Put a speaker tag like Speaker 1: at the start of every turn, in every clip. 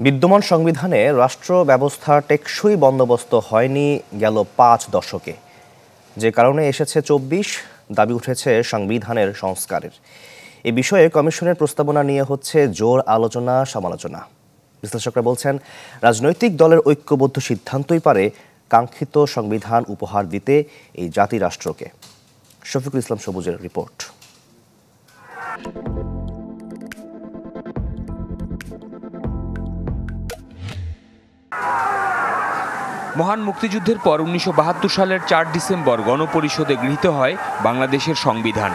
Speaker 1: বিদ্যমান সংবিধানে রাষ্ট্র ব্যবস্থা টেকসই বন্দোবস্ত হয়নি গেল ৫ দশকে, যে কারণে এসেছে ২৪ দাবি উঠেছে সংবিধানের সংস্কারের। এ বিষয়ে কমিশনের প্রস্তাবনা নিয়ে হচ্ছে জোর আলোচনা সমালোচনা। বিশ্লেষকরা বলছেন, রাজনৈতিক দলের ঐক্যবদ্ধ সিদ্ধান্তই পারে কাঙ্ক্ষিত সংবিধান উপহার দিতে এই জাতি রাষ্ট্রকে। শফিকুল ইসলাম সবুজের রিপোর্ট।
Speaker 2: মহান মুক্তিযুদ্ধের পর ১৯৭২ সালের ৪ ডিসেম্বর গণপরিষদে গৃহীত হয় বাংলাদেশের সংবিধান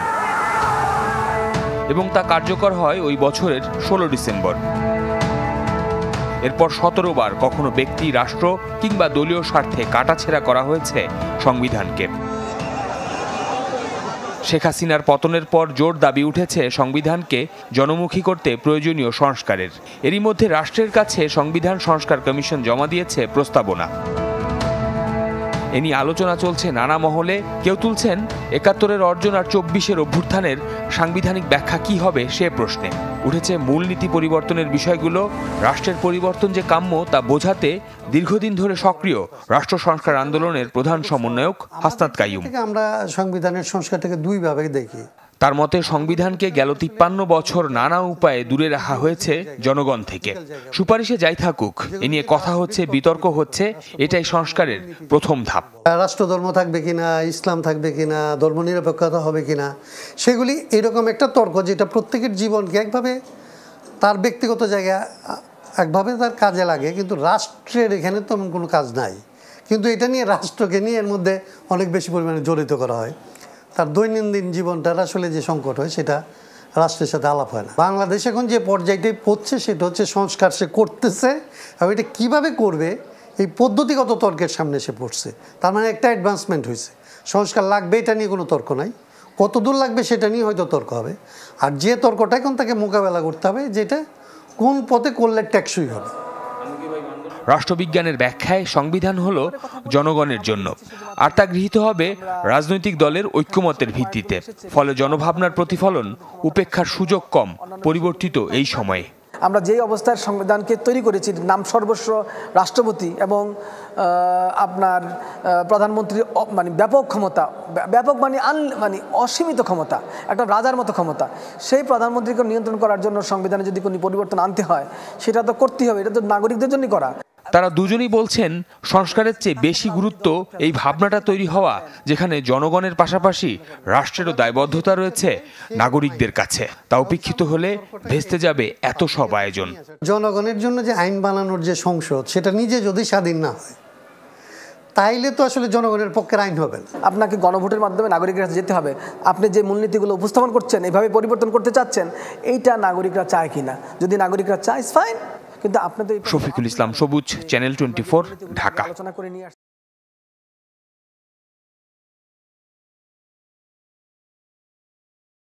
Speaker 2: এবং তা কার্যকর হয় ওই বছরের ১৬ ডিসেম্বর। এরপর ১৭ বার কখনো ব্যক্তি, রাষ্ট্র কিংবা দলীয় স্বার্থে কাটাছেঁড়া করা হয়েছে সংবিধানকে। শেখ হাসিনার পতনের পর জোর দাবি উঠেছে সংবিধানকে জনমুখী করতে প্রয়োজনীয় সংস্কারের। এরই মধ্যে রাষ্ট্রের কাছে সংবিধান সংস্কার কমিশন জমা দিয়েছে প্রস্তাবনা। এ নিয়ে আলোচনা চলছে নানা মহলে। কেউ তুলছেন ৭১-এর অর্জন আর ২৪-এর অভ্যুত্থানের সাংবিধানিক ব্যাখ্যা কি হবে সে প্রশ্নে। উঠেছে মূলনীতি পরিবর্তনের বিষয়গুলো। রাষ্ট্রের পরিবর্তন যে কাম্য তা বোঝাতে দীর্ঘদিন ধরে সক্রিয় রাষ্ট্র সংস্কার আন্দোলনের প্রধান সমন্বয়ক হাসনাত কাইয়ুম।
Speaker 3: আমরা সংবিধানের সংস্কারটাকে দুই ভাবে দেখি।
Speaker 2: তার মতে, সংবিধানকে গেল ৫৩ বছর নানা উপায়ে দূরে রাখা হয়েছে জনগণ থেকে। সুপারিশে যাই থাকুক, এ নিয়ে কথা হচ্ছে, বিতর্ক হচ্ছে। এটাই সংস্কারের প্রথম ধাপ।
Speaker 3: রাষ্ট্রধর্ম থাকবে কিনা, ইসলাম থাকবে কিনা, ধর্মনিরপেক্ষতা হবে কিনা, সেগুলি এরকম একটা তর্ক যেটা প্রত্যেকের জীবনকে একভাবে তার ব্যক্তিগত জায়গায় একভাবে তার কাজে লাগে, কিন্তু রাষ্ট্রের এখানে তেমন কোনো কাজ নাই। কিন্তু এটা নিয়ে রাষ্ট্রকে নিয়ে এর মধ্যে অনেক বেশি পরিমাণে জড়িত করা হয়। তার দৈনন্দিন জীবনটার আসলে যে সংকট হয় সেটা রাষ্ট্রের সাথে আলাপ হয় না। বাংলাদেশ এখন যে পর্যায়টাই পড়ছে সেটা হচ্ছে সংস্কার সে করতেছে, এবং এটা কীভাবে করবে এই পদ্ধতিগত তর্কের সামনে এসে পড়ছে। তার মানে একটা অ্যাডভান্সমেন্ট হয়েছে। সংস্কার লাগবে এটা নিয়ে কোনো তর্ক নাই, কত দূর লাগবে সেটা নিয়ে হয়তো তর্ক হবে। আর যে তর্কটা এখন তাকে মোকাবেলা করতে হবে, যেটা কোন পথে করলে টেকসই হবে।
Speaker 2: রাষ্ট্রবিজ্ঞানের ব্যাখ্যায় সংবিধান হলো জনগণের জন্য, আর তা গৃহীত হবে রাজনৈতিক দলের ঐক্যমতের ভিত্তিতে। ফলে জনভাবনার প্রতিফলন, উপেক্ষার সুযোগ কম পরিবর্তিত এই সময়ে।
Speaker 4: আমরা যেই অবস্থায় সংবিধানকে তৈরি করেছি, নাম সর্বস্ব রাষ্ট্রপতি এবং আপনার প্রধানমন্ত্রীর মানে ব্যাপক ক্ষমতা, ব্যাপক মানে অসীমিত ক্ষমতা, একটা রাজার মতো ক্ষমতা, সেই প্রধানমন্ত্রীকে নিয়ন্ত্রণ করার জন্য সংবিধানে যদি কোনো পরিবর্তন আনতে হয় সেটা তো করতেই হবে। এটা তো নাগরিকদের জন্যই করা।
Speaker 2: তারা দুজনেই বলছেন, সংস্কারের চেয়ে বেশি গুরুত্ব এই ভাবনাটা তৈরি হওয়া, যেখানে জনগণের পাশাপাশি রাষ্ট্রেরও দায়বদ্ধতা রয়েছে নাগরিকদের কাছে। তা উপেক্ষিত হলে ভেস্তে যাবে এত সব আয়োজন।
Speaker 3: জনগণের জন্য যে আইন বানানোর যে সংসদ, সেটা নিজে যদি স্বাধীন না হয় তাইলে তো আসলে জনগণের পক্ষের আইন হবে না।
Speaker 4: আপনাকে গণভোটের মাধ্যমে নাগরিকের কাছে যেতে হবে। আপনি যে মূলনীতিগুলো উপস্থাপন করছেন, এভাবে পরিবর্তন করতে চাচ্ছেন, এইটা নাগরিকরা চায় কিনা। যদি নাগরিকরা চায় ফাইন, কিন্তু আপনি তো।
Speaker 2: শফিকুল ইসলাম সবুজ, চ্যানেল 24, ঢাকা।